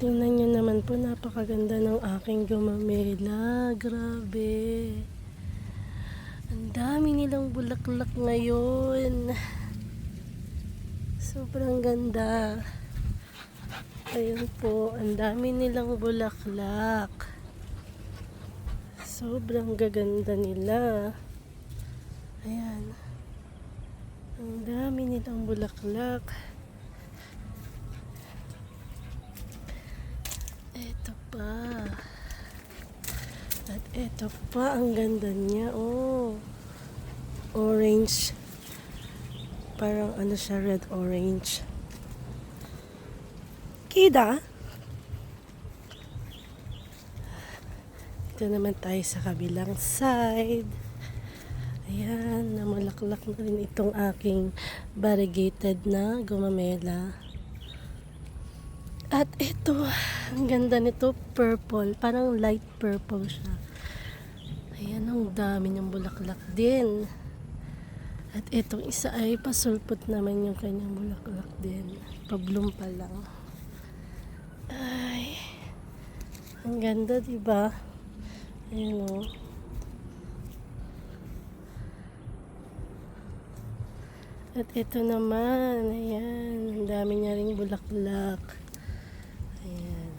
Tingnan nyo naman po, napakaganda ng aking gumamela. Grabe. Ang dami nilang bulaklak ngayon. Sobrang ganda. Ayun po, ang dami nilang bulaklak. Sobrang gaganda nila. Ayan. Ang dami nilang bulaklak. Ito pa. At ito pa, ang ganda niya. Oh. Orange. Parang ano siya, red orange. Kida? Ito naman tayo sa kabilang side. Ayan, namulaklak na rin itong aking variegated na gumamela. At ito, ang ganda nito, purple. Parang light purple siya. Ayan, ang dami niyang bulaklak din. At itong isa ay pasulpot naman yung kanyang bulaklak din. Pabloom pa lang. Ay, ang ganda, diba? Ayan o. At ito naman, ayan, ang dami niya ring bulaklak. Ayan.